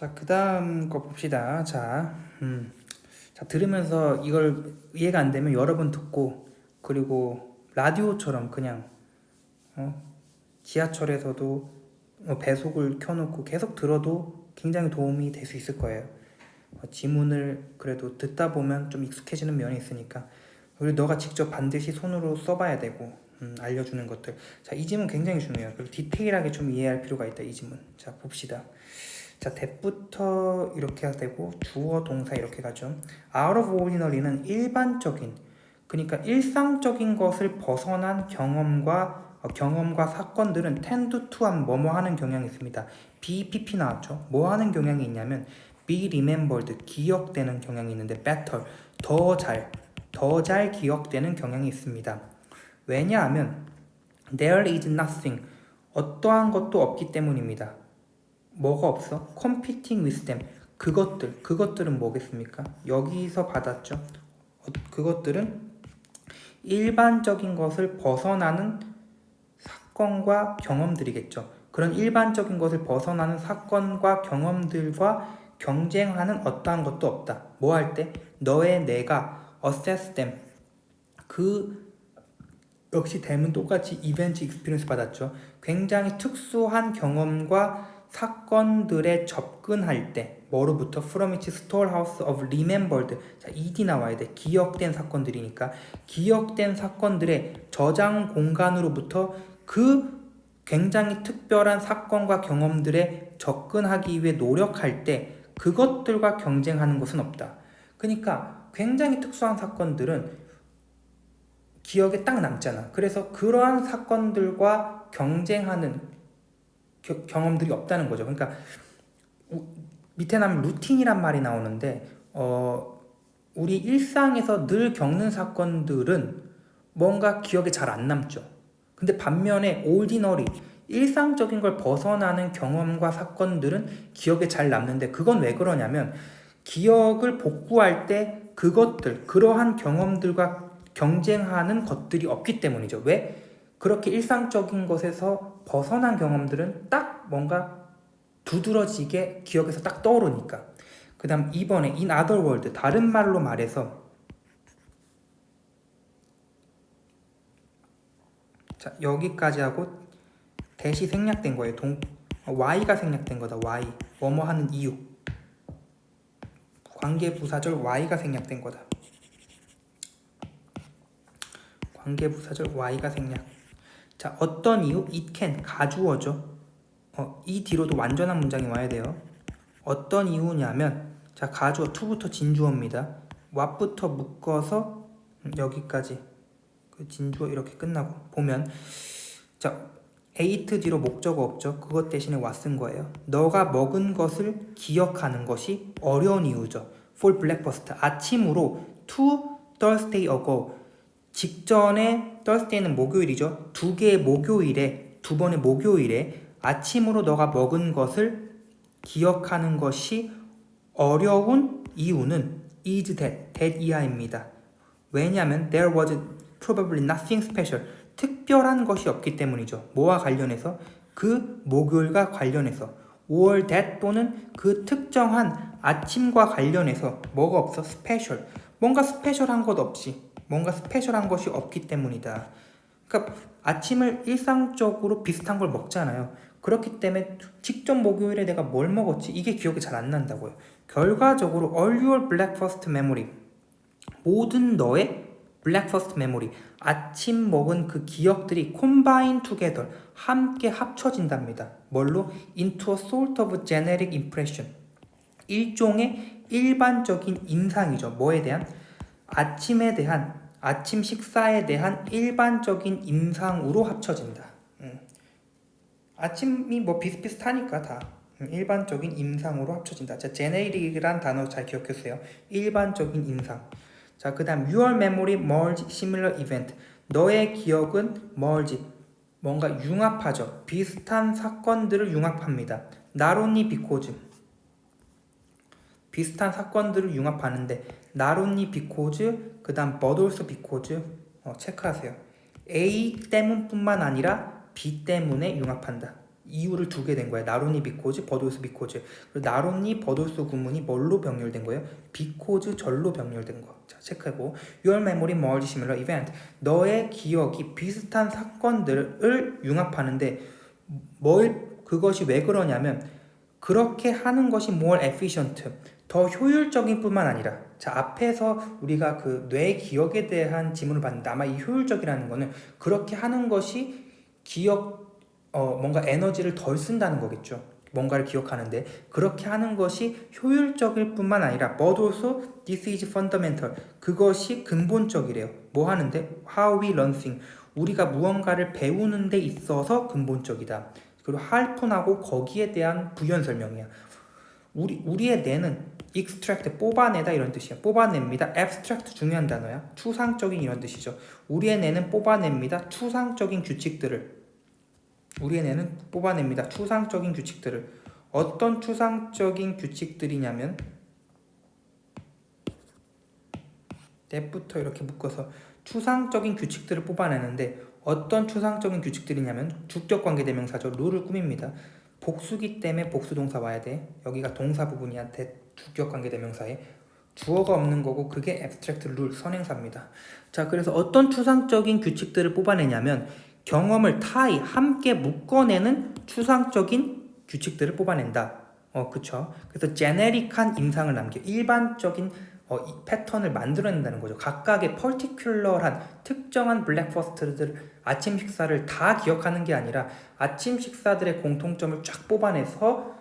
자, 그 다음 거 봅시다. 자, 들으면서 이걸 이해가 안 되면 여러 번 듣고, 그리고 라디오처럼 그냥, 어, 지하철에서도 배속을 켜놓고 계속 들어도 굉장히 도움이 될 수 있을 거예요. 지문을 그래도 듣다 보면 좀 익숙해지는 면이 있으니까. 그리고 너가 직접 반드시 손으로 써봐야 되고, 알려주는 것들. 자, 이 지문 굉장히 중요해요. 그리고 디테일하게 좀 이해할 필요가 있다, 이 지문. 자, 봅시다. 자, that부터 이렇게 되고 주어 동사 이렇게 가죠. out of ordinary는 일반적인, 그러니까 일상적인 것을 벗어난 경험과 사건들은 tend to 한 뭐뭐 하는 경향이 있습니다. BPP 나왔죠. 뭐 하는 경향이 있냐면 be remembered, 기억되는 경향이 있는데 better, 더 잘 기억되는 경향이 있습니다. 왜냐하면 there is nothing, 어떠한 것도 없기 때문입니다. 뭐가 없어? competing with them. 그것들은 뭐겠습니까? 여기서 받았죠. 그것들은 일반적인 것을 벗어나는 사건과 경험들이겠죠. 그런 일반적인 것을 벗어나는 사건과 경험들과 경쟁하는 어떠한 것도 없다. 뭐 할 때? 내가 assess them. 역시 them은 똑같이 event experience 받았죠. 굉장히 특수한 경험과 사건들에 접근할 때 뭐로부터? from its storehouse of remembered. 자, ed 나와야 돼. 기억된 사건들이니까 기억된 사건들의 저장 공간으로부터 그 굉장히 특별한 사건과 경험들에 접근하기 위해 노력할 때 그것들과 경쟁하는 것은 없다. 그러니까 굉장히 특수한 사건들은 기억에 딱 남잖아. 그래서 그러한 사건들과 경쟁하는 경험들이 없다는 거죠. 그러니까 밑에 나면 루틴이란 말이 나오는데 우리 일상에서 늘 겪는 사건들은 뭔가 기억에 잘 안 남죠. 근데 반면에 ordinary, 일상적인 걸 벗어나는 경험과 사건들은 기억에 잘 남는데 그건 왜 그러냐면 기억을 복구할 때 그러한 경험들과 경쟁하는 것들이 없기 때문이죠. 왜? 그렇게 일상적인 것에서 벗어난 경험들은 딱 뭔가 두드러지게 기억에서 딱 떠오르니까. 그 다음 2번에 in other words, 다른 말로 말해서, 자, 여기까지 하고 대시 생략된 거예요. y가 생략된 거다. y, 뭐뭐 하는 이유. 관계부사절 y가 생략된 거다. 관계부사절 y가 생략. 자, 어떤 이유? it can, 가주어죠. 이 뒤로도 완전한 문장이 와야 돼요. 어떤 이유냐면, 자, 가주어 to부터 진주어입니다. what부터 묶어서 여기까지 그 진주어 이렇게 끝나고 보면, 자, ate 뒤로 목적어 없죠. 그것 대신에 what 쓴 거예요. 너가 먹은 것을 기억하는 것이 어려운 이유죠. for breakfast, 아침으로 to Thursday ago, 직전에 Thursday는 목요일이죠. 두 번의 목요일에 아침으로 너가 먹은 것을 기억하는 것이 어려운 이유는 is that 이하입니다. 왜냐하면 there was probably nothing special, 특별한 것이 없기 때문이죠. 뭐와 관련해서? 그 목요일과 관련해서. or that 또는 그 특정한 아침과 관련해서 뭐가 없어? special, 뭔가 스페셜한 것이 없기 때문이다. 그러니까 아침을 일상적으로 비슷한 걸 먹잖아요. 그렇기 때문에 직접 목요일에 내가 뭘 먹었지? 이게 기억이 잘 안 난다고요. 결과적으로 all your breakfast memory, 모든 너의 breakfast memory, 아침 먹은 그 기억들이 combine together, 함께 합쳐진답니다. 뭘로? into a sort of generic impression, 일종의 일반적인 인상이죠. 뭐에 대한? 아침 식사에 대한 일반적인 인상으로 합쳐진다. 아침이 뭐 비슷비슷하니까 다 일반적인 인상으로 합쳐진다. 자, 제네릭이란 단어 잘 기억해주세요. 일반적인 인상. 자, 그 다음 your memory merge similar event. 너의 기억은 merge, 뭔가 융합하죠. 비슷한 사건들을 융합합니다. not only because, 비슷한 사건들을 융합하는데 not only because, 그 다음 but also because, 체크하세요. A 때문뿐만 아니라 B 때문에 융합한다. 이유를 두게 된 거야. not only because, but also because. 그리고 not only, but also 구문이 뭘로 병렬된 거예요? because 절로 병렬된 거. 자, 체크해보. Your memory merge similar event. 너의 기억이 비슷한 사건들을 융합하는데 그것이 왜 그러냐면 그렇게 하는 것이 more efficient, 더 효율적인 뿐만 아니라, 자, 앞에서 우리가 그 뇌 기억에 대한 지문을 봤는데 아마 이 효율적이라는 거는 그렇게 하는 것이 뭔가 에너지를 덜 쓴다는 거겠죠. 뭔가를 기억하는데 그렇게 하는 것이 효율적일 뿐만 아니라 but also this is fundamental, 그것이 근본적이래요. 뭐 하는데? how we learn things, 우리가 무언가를 배우는 데 있어서 근본적이다. 그리고 할푼하고 거기에 대한 부연 설명이야. 우리의 뇌는 extract, 뽑아내다 이런 뜻이야. 뽑아냅니다. abstract, 중요한 단어야. 추상적인 이런 뜻이죠. 우리의 뇌는 뽑아냅니다. 추상적인 규칙들을. 우리의 뇌는 뽑아냅니다. 추상적인 규칙들을. 어떤 추상적인 규칙들이냐면 that부터 이렇게 묶어서 추상적인 규칙들을 뽑아내는데 어떤 추상적인 규칙들이냐면 주격관계대명사죠. 룰을 꾸밉니다. 복수기 때문에 복수동사 와야 돼. 여기가 동사 부분이야. 주격관계대명사에 주어가 없는 거고 그게 abstract 룰, 선행사입니다. 자, 그래서 어떤 추상적인 규칙들을 뽑아내냐면 경험을 타이 함께 묶어내는 추상적인 규칙들을 뽑아낸다. 그쵸. 그래서 제네릭한 임상을 남겨 일반적인 이 패턴을 만들어낸다는 거죠. 각각의 particular한 특정한 블랙퍼스트들 아침 식사를 다 기억하는 게 아니라 아침 식사들의 공통점을 쫙 뽑아내서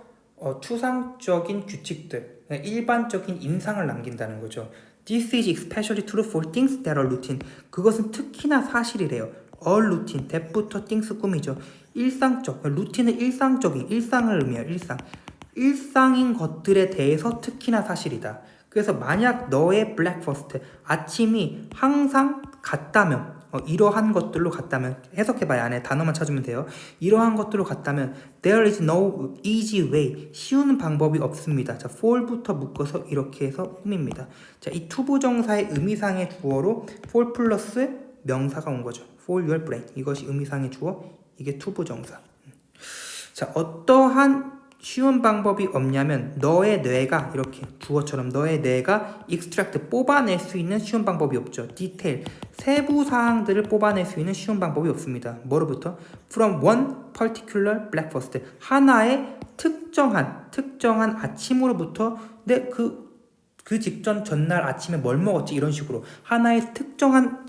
추상적인 규칙들, 일반적인 인상을 남긴다는 거죠. This is especially true for things that are routine. 그것은 특히나 사실이래요. all routine, that부터 things 꾸미죠. 일상적, 루틴은 일상적인, 일상을 의미해요. 일상인 것들에 대해서 특히나 사실이다. 그래서 만약 너의 블랙퍼스트, 아침이 항상 같다면, 이러한 것들로 같다면, 해석해봐야 안에 단어만 찾으면 돼요. 이러한 것들로 같다면 there is no easy way, 쉬운 방법이 없습니다. 자, fall부터 묶어서 이렇게 해서 꾸밉니다. 자, 이 투부정사의 의미상의 주어로 fall 플러스 명사가 온 거죠. for your brain, 이것이 의미상의 주어, 이게 투부정사. 자, 어떠한 쉬운 방법이 없냐면 너의 뇌가 이렇게 주어처럼 너의 뇌가 extract, 뽑아낼 수 있는 쉬운 방법이 없죠. 디테일, 세부 사항들을 뽑아낼 수 있는 쉬운 방법이 없습니다. 뭐로부터? From one particular breakfast, 하나의 특정한 아침으로부터 내 그 직전 전날 아침에 뭘 먹었지, 이런 식으로 하나의 특정한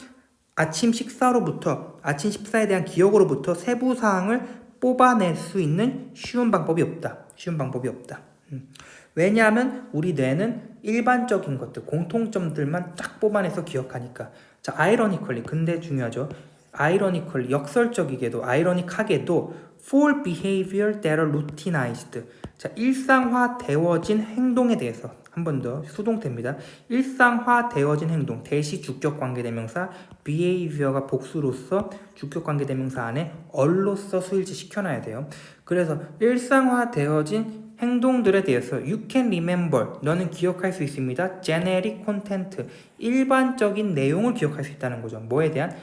아침 식사로부터, 아침 식사에 대한 기억으로부터 세부 사항을 뽑아낼 수 있는 쉬운 방법이 없다. 왜냐하면 우리 뇌는 일반적인 것들, 공통점들만 딱 뽑아내서 기억하니까. 자, ironically, 근데 중요하죠. ironically, 역설적이게도, 아이러닉하게도 for behavior that are routinized. 자, 일상화되어진 행동에 대해서 한 번 더 수동태입니다. 일상화되어진 행동, 대시 주격관계대명사, behavior가 복수로서 주격관계대명사 안에 얼로서 수일치 시켜놔야 돼요. 그래서 일상화되어진 행동들에 대해서 you can remember, 너는 기억할 수 있습니다. generic content, 일반적인 내용을 기억할 수 있다는 거죠. 뭐에 대한?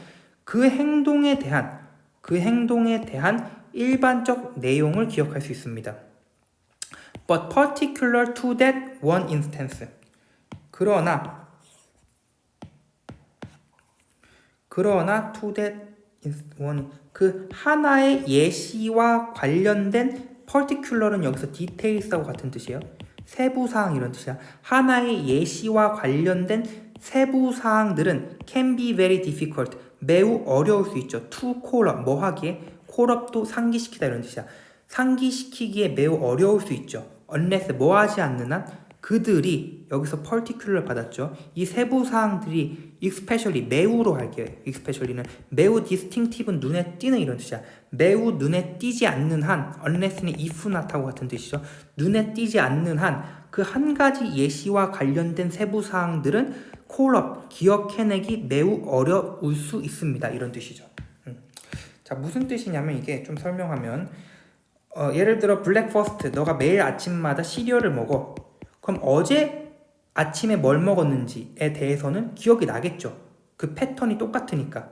그 행동에 대한 일반적 내용을 기억할 수 있습니다. But particular to that one instance. 그러나 to that one, 그 하나의 예시와 관련된 particular은 여기서 details하고 같은 뜻이에요. 세부사항 이런 뜻이야. 하나의 예시와 관련된 세부사항들은 can be very difficult, 매우 어려울 수 있죠. to call up, 뭐 하기에? call up도 상기시키다 이런 뜻이야. 상기시키기에 매우 어려울 수 있죠. unless, 뭐 하지 않는 한, 그들이 여기서 particular 받았죠. 이 세부사항들이 especially, 매우로 할게요. especially는 매우 distinctive는 눈에 띄는 이런 뜻이야. 매우 눈에 띄지 않는 한, unless는 if not하고 같은 뜻이죠. 눈에 띄지 않는 한, 그 한 가지 예시와 관련된 세부사항들은 call up, 기억해내기 매우 어려울 수 있습니다. 이런 뜻이죠. 자, 무슨 뜻이냐면 이게 좀 설명하면 예를 들어 블랙퍼스트, 너가 매일 아침마다 시리얼을 먹어. 그럼 어제 아침에 뭘 먹었는지에 대해서는 기억이 나겠죠. 그 패턴이 똑같으니까.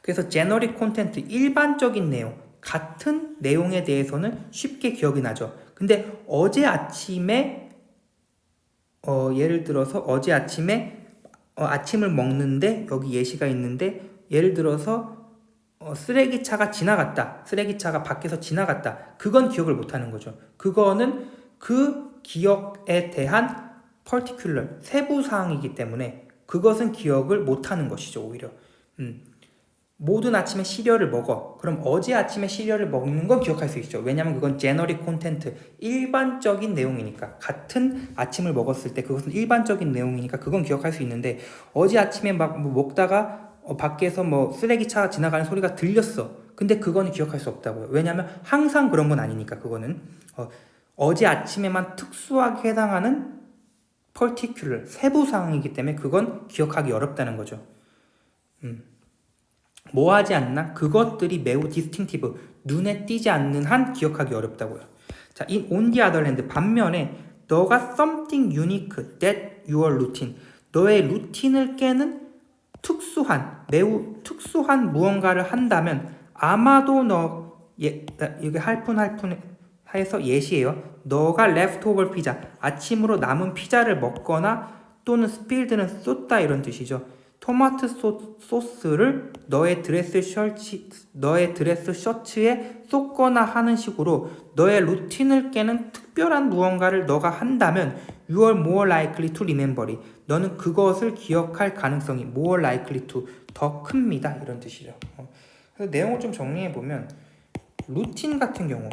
그래서 제너릭 콘텐트, 일반적인 내용, 같은 내용에 대해서는 쉽게 기억이 나죠. 근데 어제 아침에 예를 들어서 어제 아침에 아침을 먹는데 여기 예시가 있는데 예를 들어서 쓰레기차가 지나갔다. 쓰레기차가 밖에서 지나갔다. 그건 기억을 못하는 거죠. 그거는 그 기억에 대한 particular, 세부 사항이기 때문에 그것은 기억을 못하는 것이죠. 오히려. 모든 아침에 시리얼을 먹어. 그럼 어제 아침에 시리얼을 먹는 건 기억할 수 있죠. 왜냐면 그건 generic content, 일반적인 내용이니까. 같은 아침을 먹었을 때 그것은 일반적인 내용이니까 그건 기억할 수 있는데 어제 아침에 막 뭐 먹다가 밖에서 뭐 쓰레기차 지나가는 소리가 들렸어. 근데 그거는 기억할 수 없다고요. 왜냐면 항상 그런 건 아니니까 그거는 어제 아침에만 특수하게 해당하는 particular, 세부 사항이기 때문에 그건 기억하기 어렵다는 거죠. 뭐 하지 않나? 그것들이 매우 distinctive, 눈에 띄지 않는 한 기억하기 어렵다고요. 자, on the other hand, 반면에 너가 something unique that your routine, 너의 루틴을 깨는 매우 특수한 무언가를 한다면 아마도 이게 할푼 해서 예시예요. 너가 leftover 피자, 아침으로 남은 피자를 먹거나 또는 spilled는 쏟다 이런 뜻이죠. 토마토 소스를 너의 드레스 셔츠에 쏟거나 하는 식으로 너의 루틴을 깨는 특별한 무언가를 너가 한다면 you are more likely to remember it. 너는 그것을 기억할 가능성이 more likely to 더 큽니다. 이런 뜻이죠. 그래서 내용을 좀 정리해 보면 루틴 같은 경우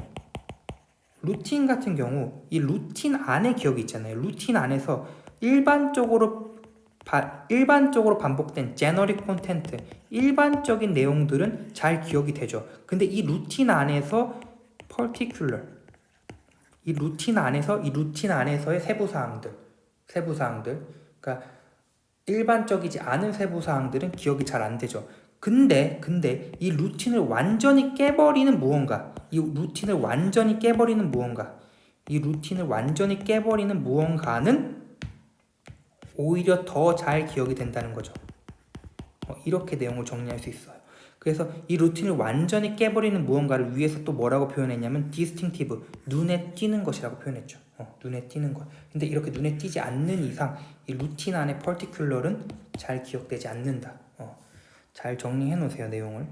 이 루틴 안에 기억이 있잖아요. 루틴 안에서 일반적으로 반복된 generic content, 일반적인 내용들은 잘 기억이 되죠. 근데 이 루틴 안에서 particular, 이 루틴 안에서의 세부 사항들, 그러니까 일반적이지 않은 세부 사항들은 기억이 잘 안 되죠. 근데 이 루틴을 완전히 깨버리는 무언가, 이 루틴을 완전히 깨버리는 무언가는 오히려 더 잘 기억이 된다는 거죠. 이렇게 내용을 정리할 수 있어요. 그래서 이 루틴을 완전히 깨버리는 무언가를 위해서 또 뭐라고 표현했냐면 distinctive, 눈에 띄는 것이라고 표현했죠. 눈에 띄는 것. 근데 이렇게 눈에 띄지 않는 이상 이 루틴 안에 particular은 잘 기억되지 않는다. 잘 정리해 놓으세요, 내용을.